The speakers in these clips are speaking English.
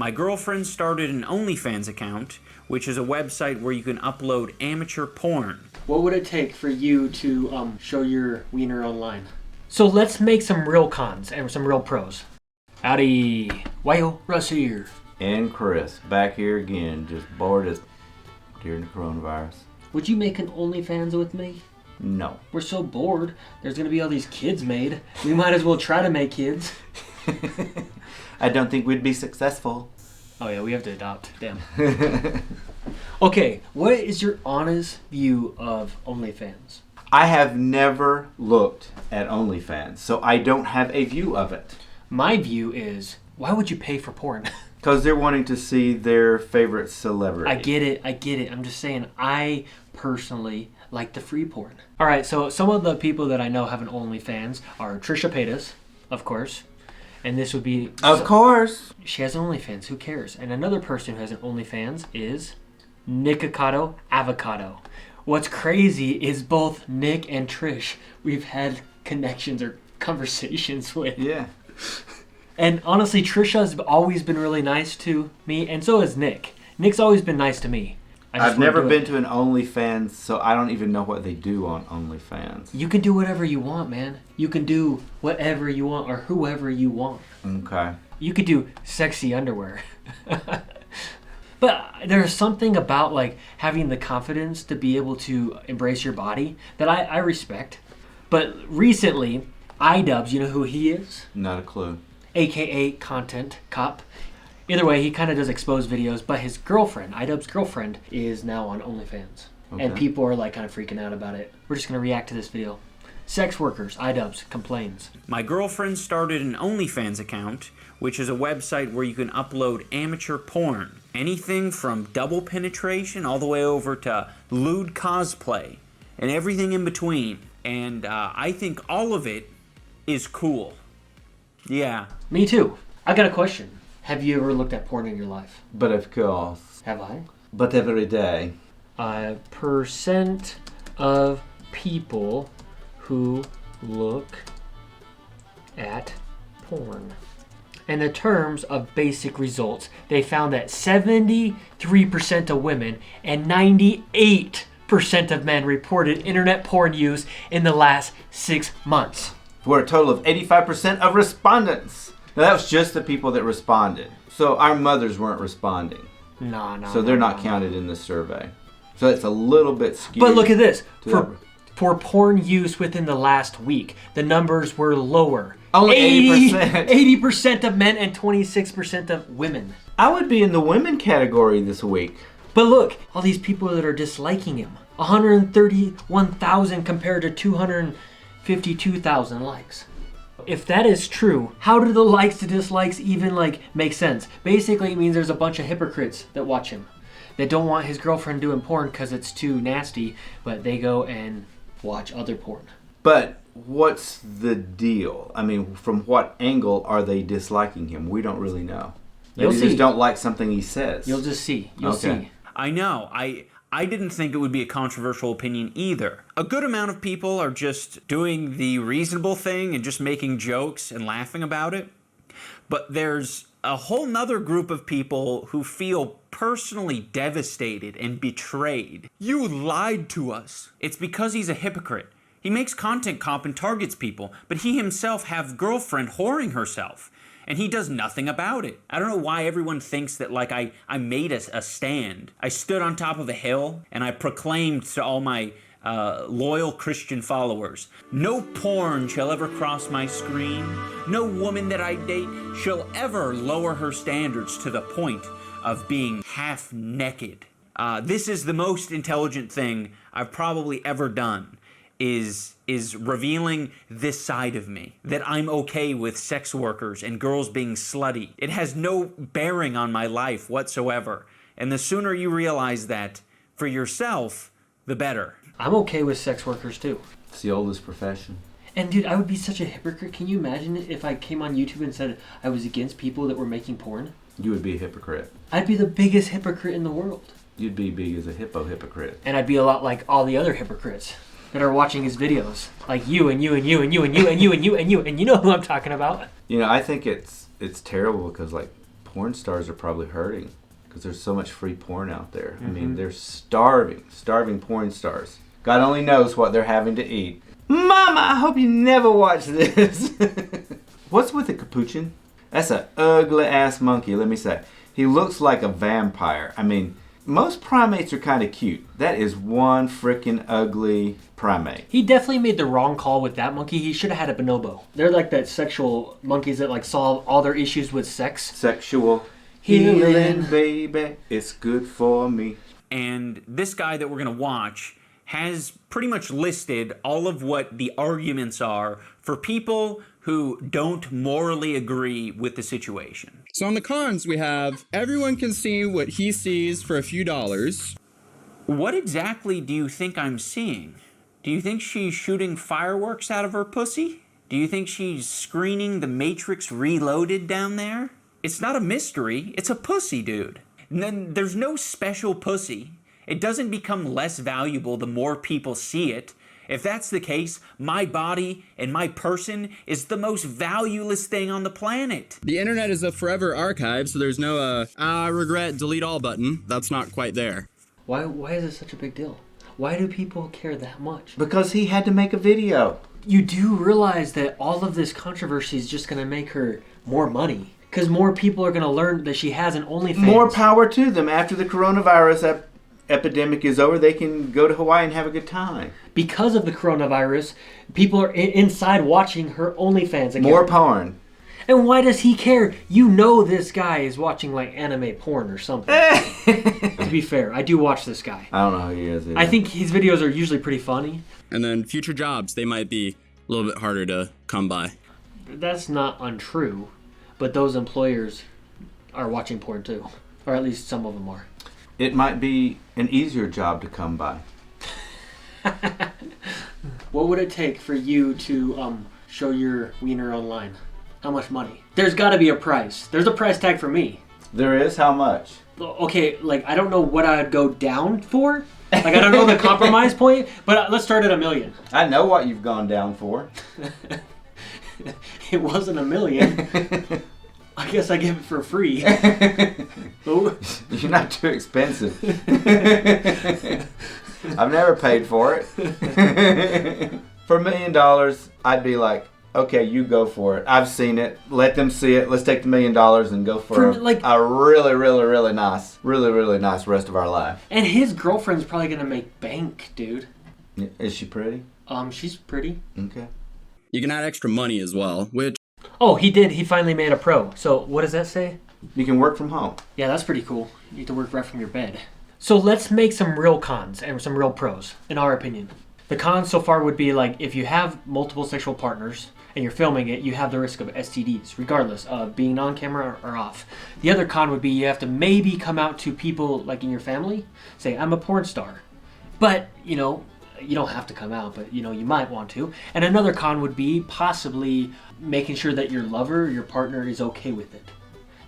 My girlfriend started an Onlyfans account, which is a website where you can upload amateur porn. What would it take for you to show your wiener online? So let's make some real cons and some real pros. Howdy. Russ here. And Chris, back here again, just bored as during the coronavirus. Would you make an OnlyFans with me? No. We're so bored. There's going to be all these kids made. We might as well try to make kids. I don't think we'd be successful. Oh yeah, we have to adopt. Damn. Okay, what is your honest view of OnlyFans? I have never looked at OnlyFans, so I don't have a view of it. My view is, why would you pay for porn? Because they're wanting to see their favorite celebrity. I get it. I'm just saying, I personally like the free porn. All right, so some of the people that I know have an OnlyFans are Trisha Paytas, of course. And this would be... Of course. She has an OnlyFans. Who cares? And another person who has an OnlyFans is Nikocado Avocado. What's crazy is both Nick and Trish we've had connections or conversations with. Yeah. And honestly, Trisha's always been really nice to me, and so has Nick. Nick's always been nice to me. I've never been to an OnlyFans, so I don't even know what they do on OnlyFans. You can do whatever you want, man. You can do whatever you want or whoever you want. Okay. You could do sexy underwear. But there's something about like having the confidence to be able to embrace your body that I respect. But recently, idubbbz, you know who he is? Not a clue. AKA Content Cop. Either way, he kind of does exposed videos, but his girlfriend, idubbbz's girlfriend, is now on OnlyFans. Okay. And people are like kind of freaking out about it. We're just going to react to this video. Sex workers, idubbbz, complains. My girlfriend started an Onlyfans account, which is a website where you can upload amateur porn. Anything from double penetration all the way over to lewd cosplay and everything in between. And I think all of it is cool. Yeah. Me too. I got a question. Have you ever looked at porn in your life? But of course. Have I? But every day. Percent of people who look at porn. In the terms of basic results, they found that 73% of women and 98% of men reported internet porn use in the last 6 months. For a total of 85% of respondents. Now that was just the people that responded. So our mothers weren't responding. No. So they're not counted in this survey. So it's a little bit skewed. But look at this. For porn use within the last week, the numbers were lower. Only 80%. 80% of men and 26% of women. I would be in the women category this week. But look, all these people that are disliking him. 131,000 compared to 252,000 likes. If that is true, how do the likes to dislikes even make sense? Basically, it means there's a bunch of hypocrites that watch him. That don't want his girlfriend doing porn because it's too nasty, but they go and watch other porn. But what's the deal? I mean, from what angle are they disliking him? We don't really know. They just don't like something he says. You'll just see. You'll see. I know. I didn't think it would be a controversial opinion either. A good amount of people are just doing the reasonable thing and just making jokes and laughing about it. But there's a whole nother group of people who feel personally devastated and betrayed. You lied to us. It's because he's a hypocrite. He makes content cop and targets people, but he himself have girlfriend whoring herself. And he does nothing about it. I don't know why everyone thinks that I made a stand. I stood on top of a hill and I proclaimed to all my loyal Christian followers, no porn shall ever cross my screen. No woman that I date shall ever lower her standards to the point of being half naked. This is the most intelligent thing I've probably ever done. Is revealing this side of me, that I'm okay with sex workers and girls being slutty. It has no bearing on my life whatsoever. And the sooner you realize that for yourself, the better. I'm okay with sex workers too. It's the oldest profession. And dude, I would be such a hypocrite. Can you imagine if I came on YouTube and said I was against people that were making porn? You would be a hypocrite. I'd be the biggest hypocrite in the world. You'd be big as a hypocrite. And I'd be a lot like all the other hypocrites that are watching his videos, like you and you and you and you and you and you and you and you and you know who I'm talking about. You know, I think it's terrible because porn stars are probably hurting because there's so much free porn out there. I mean, they're starving porn stars. God only knows what they're having to eat. Mama, I hope you never watch this. What's with the capuchin? That's an ugly ass monkey, let me say. He looks like a vampire. I mean, most primates are kind of cute. That is one freaking ugly primate. He definitely made the wrong call with that monkey. He should have had a bonobo. They're like that sexual monkeys that like solve all their issues with sex. Sexual healing, baby. It's good for me. And this guy that we're going to watch has pretty much listed all of what the arguments are for people who don't morally agree with the situation. So on the cons, we have everyone can see what he sees for a few dollars. What exactly do you think I'm seeing? Do you think she's shooting fireworks out of her pussy? Do you think she's screening The Matrix Reloaded down there? It's not a mystery, it's a pussy, dude. And then there's no special pussy. It doesn't become less valuable the more people see it. If that's the case, my body and my person is the most valueless thing on the planet. The internet is a forever archive, so there's no regret, delete all button. That's not quite there. Why is it such a big deal? Why do people care that much? Because he had to make a video. You do realize that all of this controversy is just going to make her more money. Because more people are going to learn that she has an OnlyFans. More power to them. After the coronavirus epidemic is over, they can go to Hawaii and have a good time. Because of the coronavirus, people are inside watching her OnlyFans account. More porn. And why does he care? You know this guy is watching like anime porn or something. To be fair, I do watch this guy. I don't know who he is either. I think his videos are usually pretty funny. And then future jobs, they might be a little bit harder to come by. That's not untrue, but those employers are watching porn too. Or at least some of them are. It might be an easier job to come by. What would it take for you to show your wiener online? How much money? There's got to be a price. There's a price tag for me. There is? How much? Okay, like I don't know what I'd go down for. Like I don't know the compromise point, but let's start at $1 million. I know what you've gone down for. It wasn't $1 million. I guess I give it for free. You're not too expensive. I've never paid for it. For $1 million, I'd be like, okay, you go for it. I've seen it. Let them see it. Let's take the $1 million and go for a really, really, really nice rest of our life. And his girlfriend's probably gonna make bank, dude. Is she pretty? She's pretty. Okay. You can add extra money as well, which... Oh, he did. He finally made a pro. So what does that say? You can work from home. Yeah, that's pretty cool. You get to work right from your bed. So let's make some real cons and some real pros, in our opinion. The cons so far would be like if you have multiple sexual partners and you're filming it, you have the risk of STDs, regardless of being on camera or off. The other con would be you have to maybe come out to people like in your family, say, I'm a porn star. But, you know, you don't have to come out, but, you know, you might want to. And another con would be possibly making sure that your lover, your partner is okay with it.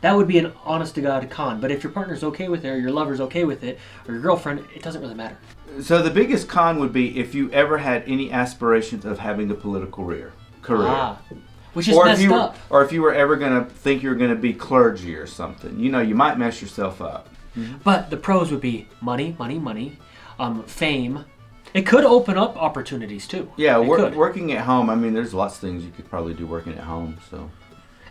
That would be an honest-to-God con. But if your partner's okay with it, or your lover's okay with it, or your girlfriend, it doesn't really matter. So the biggest con would be if you ever had any aspirations of having a political career. Which is messed up. Or if you were ever going to think you were going to be clergy or something. You know, you might mess yourself up. Mm-hmm. But the pros would be money, fame. It could open up opportunities, too. Yeah, working at home, I mean, there's lots of things you could probably do working at home, so...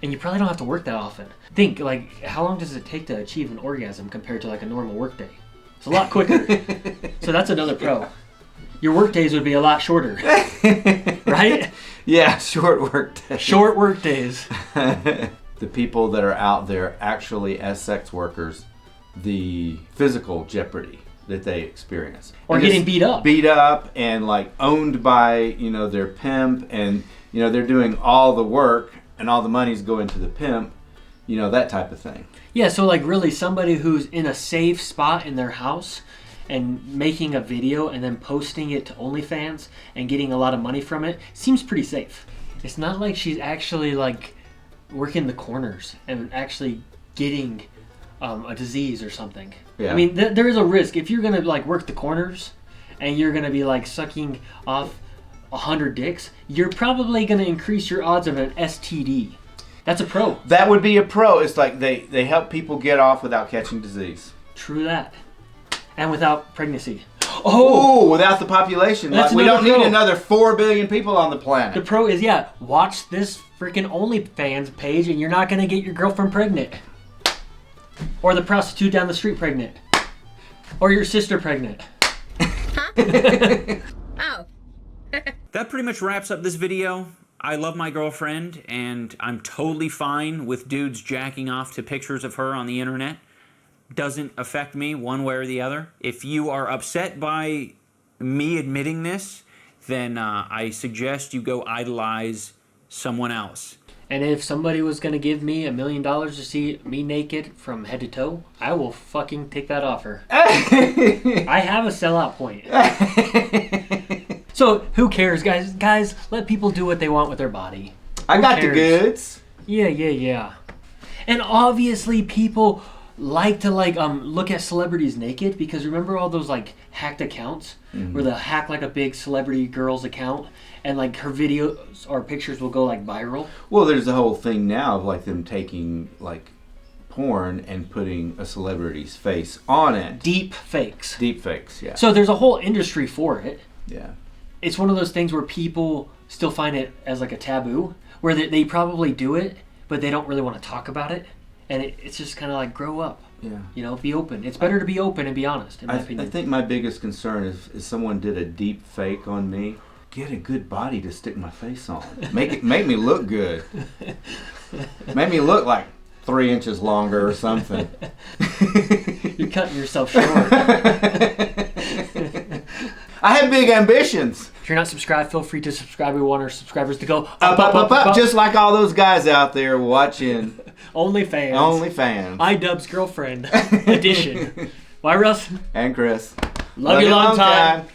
And you probably don't have to work that often. Think, like, how long does it take to achieve an orgasm compared to, like, a normal work day? It's a lot quicker. So that's another pro. Your work days would be a lot shorter. Right? Yeah, short work days. Short work days. The people that are out there actually as sex workers, the physical jeopardy that they experience. Or getting beat up. Beat up and, like, owned by, you know, their pimp and, you know, they're doing all the work and all the money's going to the pimp, you know, that type of thing. Yeah, so like really somebody who's in a safe spot in their house and making a video and then posting it to OnlyFans and getting a lot of money from it seems pretty safe. It's not like she's actually like working the corners and actually getting a disease or something. Yeah. I mean, there is a risk. If you're going to like work the corners and you're going to be like sucking off 100 dicks, you're probably going to increase your odds of an STD. That's a pro. That would be a pro. It's like they help people get off without catching disease. True that. And without pregnancy. Oh, without the population. That's Like, we don't another need pro. another 4 billion people on the The planet. pro is, watch this freaking OnlyFans page and you're not going to get your girlfriend pregnant. Or the prostitute down the street pregnant. Or your sister pregnant. Oh. That pretty much wraps up this video. I love my girlfriend, and I'm totally fine with dudes jacking off to pictures of her on the internet. Doesn't affect me one way or the other. If you are upset by me admitting this, then I suggest you go idolize someone else. And if somebody was going to give me $1 million to see me naked from head to toe, I will fucking take that offer. I have a sellout point. So, who cares, guys? Guys, let people do what they want with their body. I Who got the cares? goods. Yeah. And obviously people like to look at celebrities naked because remember all those hacked accounts where they'll hack a big celebrity girl's account and her videos or pictures will go viral? Well, there's the whole thing now of them taking porn and putting a celebrity's face on it. Deep fakes. Deep fakes, yeah. So there's a whole industry for it. Yeah. It's one of those things where people still find it as a taboo, where they probably do it, but they don't really want to talk about it. And it's just kind of grow up. Yeah. Be open. It's better to be open and be honest, in my opinion. I think my biggest concern is someone did a deep fake on me. Get a good body to stick my face on. Make me look good. Make me look 3 inches longer or something. You're cutting yourself short. I have big ambitions. If you're not subscribed, feel free to subscribe. We want our subscribers to go Up. Just like all those guys out there watching OnlyFans. idubbbz girlfriend edition. Bye, Russ. And Chris. Love you long time.